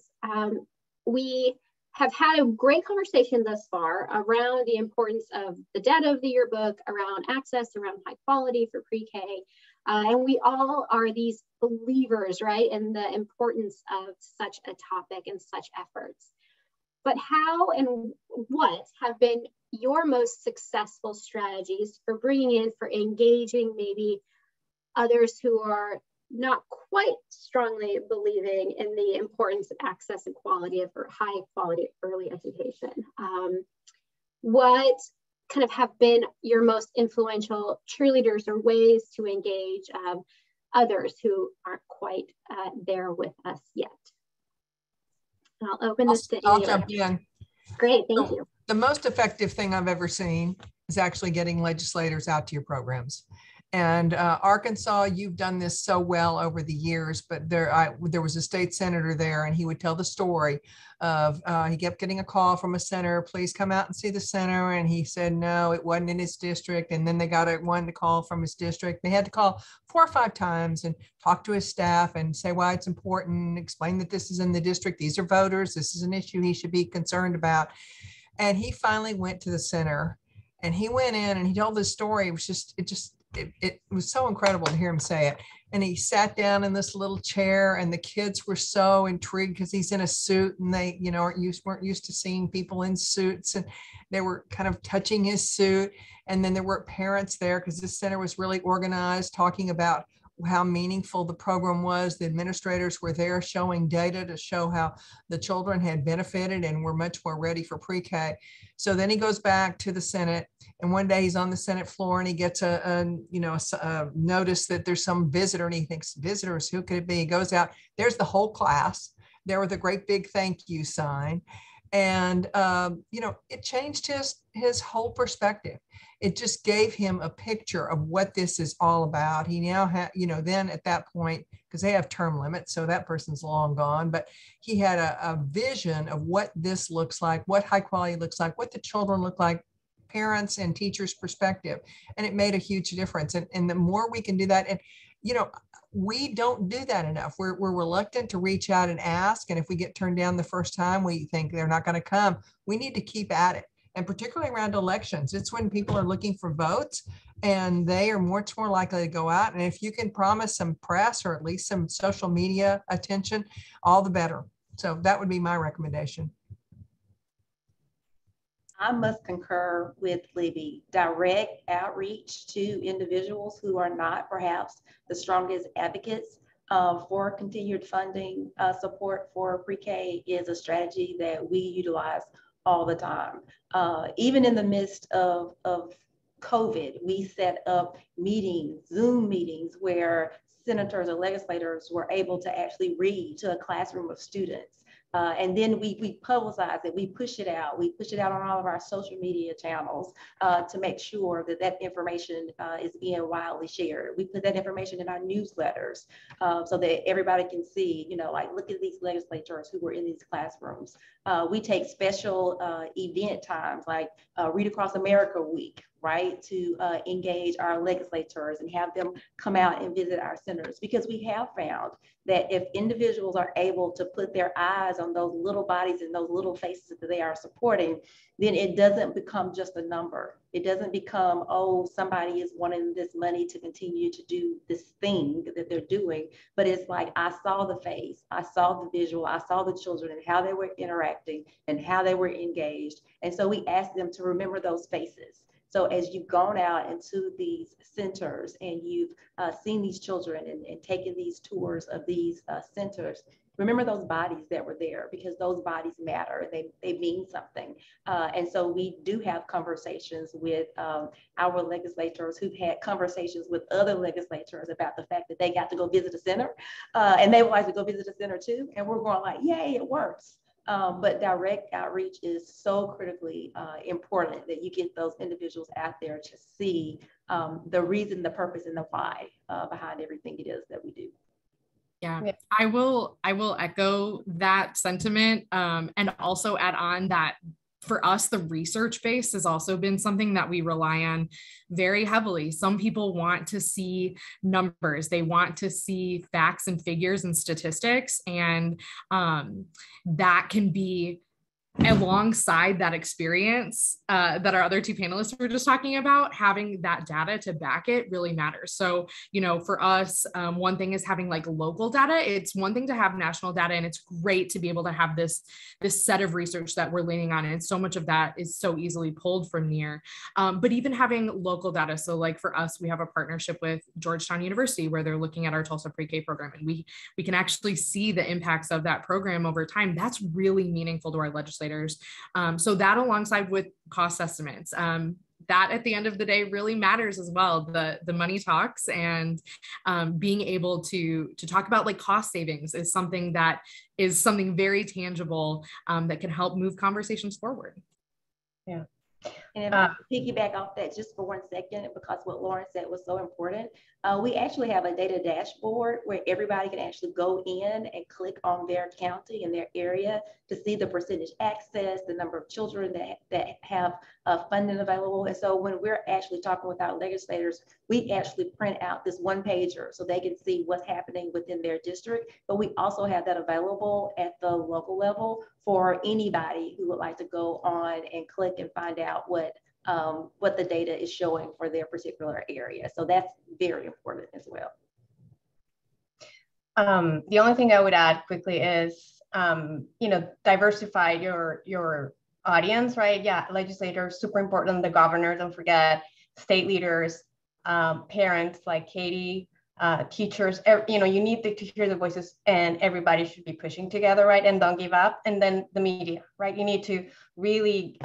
we have had a great conversation thus far around the importance of the data of the yearbook, around access, around high quality for pre-K. And we all are these believers, right, in the importance of such a topic and such efforts. But how and what have been your most successful strategies for bringing in, for engaging maybe others who are not quite strongly believing in the importance of access and quality of, or high quality early education? What kind of have been your most influential cheerleaders or ways to engage others who aren't quite there with us yet? And I'll open this to I'll jump in. Great, thank you. The most effective thing I've ever seen is actually getting legislators out to your programs. And Arkansas, you've done this so well over the years, but there was a state senator there, and he would tell the story of he kept getting a call from a senator, please come out and see the center. And he said, no, it wasn't in his district. And then they got one to call from his district. They had to call 4 or 5 times and talk to his staff and say why it's important, explain that this is in the district. These are voters. This is an issue he should be concerned about. And he finally went to the center, and he went in and he told this story. It was so incredible to hear him say it. And he sat down in this little chair, and the kids were so intrigued because he's in a suit, and they, weren't used to seeing people in suits, and they were kind of touching his suit. And then there were parents there because this center was really organized, talking about how meaningful the program was. The administrators were there showing data to show how the children had benefited and were much more ready for pre-K. So then he goes back to the Senate, and one day he's on the Senate floor and he gets a notice that there's some visitor, and he thinks, visitors, who could it be? He goes out, there's the whole class there with a great big thank you sign. And, it changed his whole perspective. It just gave him a picture of what this is all about. He now had, then at that point, because they have term limits, so that person's long gone, but he had a vision of what this looks like, what high quality looks like, what the children look like, parents and teachers' perspective. And it made a huge difference. And the more we can do that, and, we don't do that enough. We're reluctant to reach out and ask. And if we get turned down the first time, we think they're not going to come. We need to keep at it. And particularly around elections, it's when people are looking for votes and they are much more likely to go out. And if you can promise some press or at least some social media attention, all the better. So that would be my recommendation. I must concur with Libby. Direct outreach to individuals who are not perhaps the strongest advocates for continued funding support for pre-K is a strategy that we utilize all the time. Even in the midst of COVID, we set up meetings, Zoom meetings, where senators or legislators were able to actually read to a classroom of students. And then we publicize it, we push it out. We push it out on all of our social media channels to make sure that information is being widely shared. We put that information in our newsletters so that everybody can see, look at these legislators who were in these classrooms. We take special event times like Read Across America Week, right, to engage our legislators and have them come out and visit our centers, because we have found that if individuals are able to put their eyes on those little bodies and those little faces that they are supporting, then it doesn't become just a number. It doesn't become, oh, somebody is wanting this money to continue to do this thing that they're doing, but it's like, I saw the face, I saw the visual, I saw the children and how they were interacting and how they were engaged. And so we ask them to remember those faces. So as you've gone out into these centers and you've seen these children and taken these tours of these centers, remember those bodies that were there, because those bodies matter. They mean something. And so we do have conversations with our legislators who've had conversations with other legislators about the fact that they got to go visit a center and they would like to go visit a center too. And we're going like, yay, it works. But direct outreach is so critically important that you get those individuals out there to see the reason, the purpose, and the why behind everything it is that we do. Yeah, I will echo that sentiment and also add on that for us, the research base has also been something that we rely on very heavily. Some people want to see numbers. They want to see facts and figures and statistics. And that can be alongside that experience that our other two panelists were just talking about. Having that data to back it really matters. So, for us, one thing is having like local data. It's one thing to have national data, and it's great to be able to have this set of research that we're leaning on. And so much of that is so easily pulled from NIEER. But even having local data. So like for us, we have a partnership with Georgetown University where they're looking at our Tulsa pre-K program, and we can actually see the impacts of that program over time. That's really meaningful to our legislators. So that alongside with cost estimates, that at the end of the day really matters as well. The money talks, and being able to talk about like cost savings is something very tangible that can help move conversations forward. Yeah. And if I piggyback off that just for 1 second, because what Lauren said was so important, we actually have a data dashboard where everybody can actually go in and click on their county and their area to see the percentage access, the number of children that have funding available. And so when we're actually talking with our legislators, we actually print out this 1-pager so they can see what's happening within their district. But we also have that available at the local level for anybody who would like to go on and click and find out what the data is showing for their particular area. So that's very important as well. The only thing I would add quickly is, diversify your audience, right? Yeah, legislators, super important. The governor, don't forget, state leaders, parents like Katie, teachers, you need to hear the voices, and everybody should be pushing together, right? And don't give up. And then the media, right? You need to really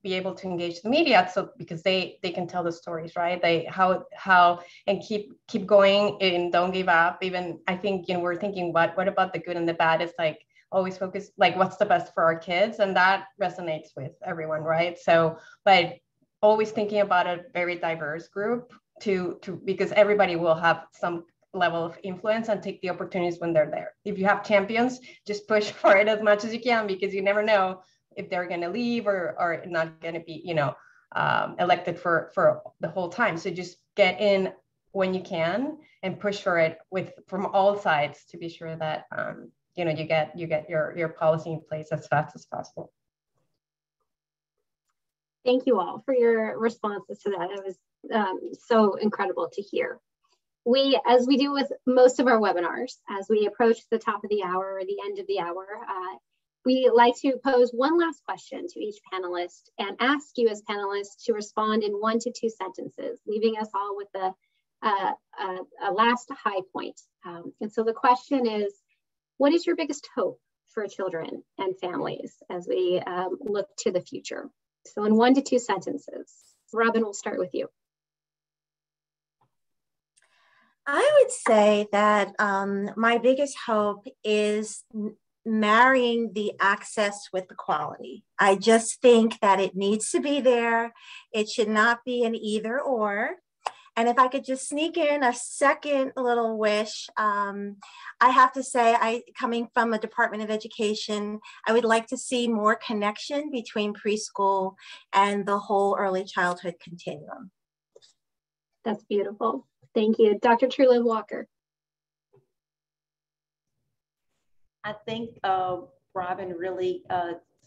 be able to engage the media, so because they can tell the stories, right? How and keep going and don't give up. Even I think we're thinking what about the good and the bad? It's like always focus like what's the best for our kids, and that resonates with everyone, right? So, but always thinking about a very diverse group to because everybody will have some level of influence, and take the opportunities when they're there. If you have champions, just push for it as much as you can, because you never know if they're going to leave or not going to be elected for the whole time. So just get in when you can and push for it from all sides to be sure that you get your policy in place as fast as possible. Thank you all for your responses to that. It was so incredible to hear. We, as we do with most of our webinars, as we approach the top of the hour or the end of the hour, we like to pose one last question to each panelist and ask you as panelists to respond in 1 to 2 sentences, leaving us all with a last high point. And so the question is, what is your biggest hope for children and families as we look to the future? So in 1 to 2 sentences. Robin, we'll start with you. I would say that my biggest hope is marrying the access with the quality. I just think that it needs to be there. It should not be an either or. And if I could just sneak in a second little wish, I have to say, coming from a Department of Education, I would like to see more connection between preschool and the whole early childhood continuum. That's beautiful. Thank you. Dr. Truelove Walker. I think Robin really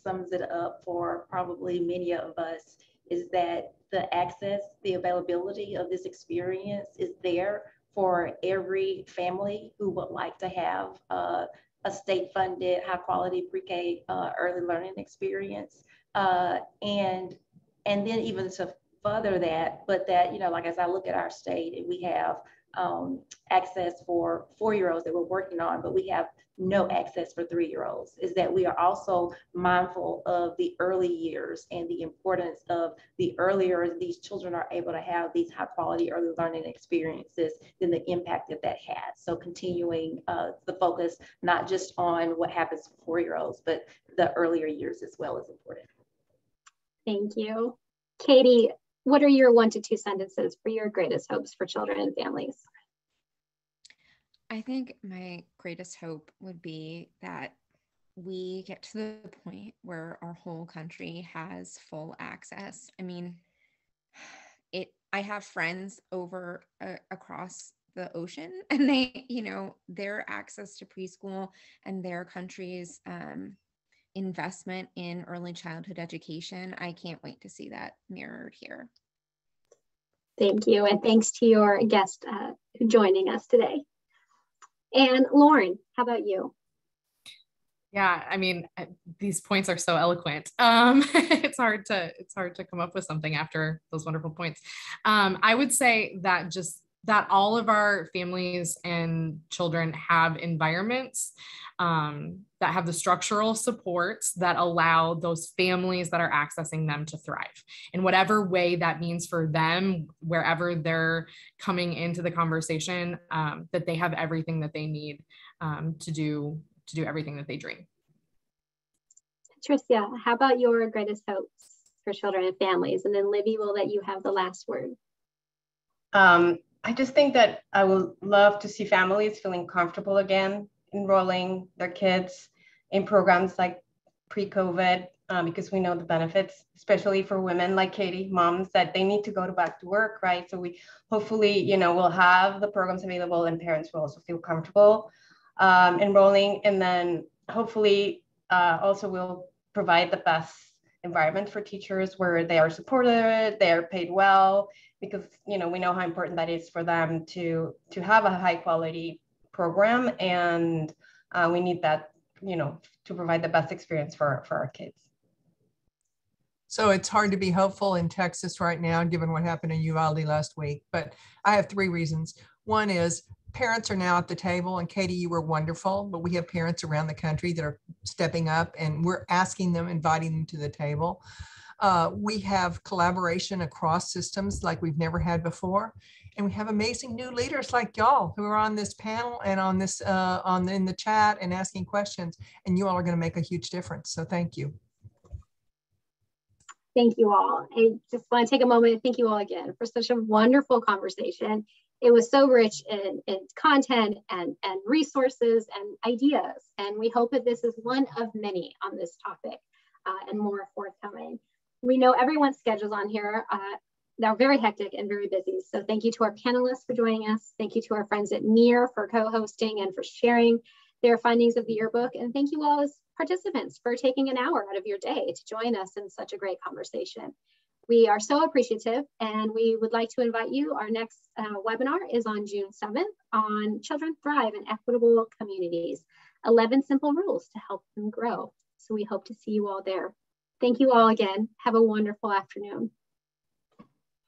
sums it up for probably many of us, is that the access, the availability of this experience is there for every family who would like to have a state-funded, high-quality pre-K early learning experience. And then even to further that, but that, like as I look at our state, and we have access for 4-year-olds that we're working on, but we have no access for 3-year-olds, is that we are also mindful of the early years and the importance of the earlier these children are able to have these high quality early learning experiences, then the impact that has. So continuing the focus, not just on what happens for 4-year-olds, but the earlier years as well is important. Thank you. Katie, what are your 1 to 2 sentences for your greatest hopes for children and families? I think my greatest hope would be that we get to the point where our whole country has full access. I mean, I have friends over across the ocean, and they, their access to preschool and their country's investment in early childhood education, I can't wait to see that mirrored here. Thank you, and thanks to your guest joining us today. And Lauren, how about you? Yeah, I mean, these points are so eloquent. It's hard to come up with something after those wonderful points. I would say that that all of our families and children have environments that have the structural supports that allow those families that are accessing them to thrive in whatever way that means for them, wherever they're coming into the conversation, that they have everything that they need to do everything that they dream. Patricia, how about your greatest hopes for children and families? And then Libby, will let you have the last word. I just think that I would love to see families feeling comfortable again enrolling their kids in programs like pre-COVID, because we know the benefits, especially for women like Katie, moms, that they need to go back to work, right? So we hopefully, we'll have the programs available, and parents will also feel comfortable enrolling. And then hopefully also we'll provide the best environment for teachers where they are supported, they are paid well, because we know how important that is for them to have a high quality program, and we need that to provide the best experience for our kids. So it's hard to be hopeful in Texas right now, given what happened in Uvalde last week, but I have 3 reasons. One is parents are now at the table, and Katie, you were wonderful, but we have parents around the country that are stepping up, and we're asking them, inviting them to the table. We have collaboration across systems like we've never had before. And we have amazing new leaders like y'all who are on this panel and on this in the chat and asking questions. And you all are going to make a huge difference. So thank you. Thank you all. I just want to take a moment and thank you all again for such a wonderful conversation. It was so rich in content and resources and ideas. And we hope that this is one of many on this topic and more forthcoming. We know everyone's schedules on here. They're very hectic and very busy. So thank you to our panelists for joining us. Thank you to our friends at NIEER for co-hosting and for sharing their findings of the yearbook. And thank you all as participants for taking an hour out of your day to join us in such a great conversation. We are so appreciative, and we would like to invite you. Our next webinar is on June 7th on Children Thrive in Equitable Communities, 11 Simple Rules to Help Them Grow. So we hope to see you all there. Thank you all again. Have a wonderful afternoon.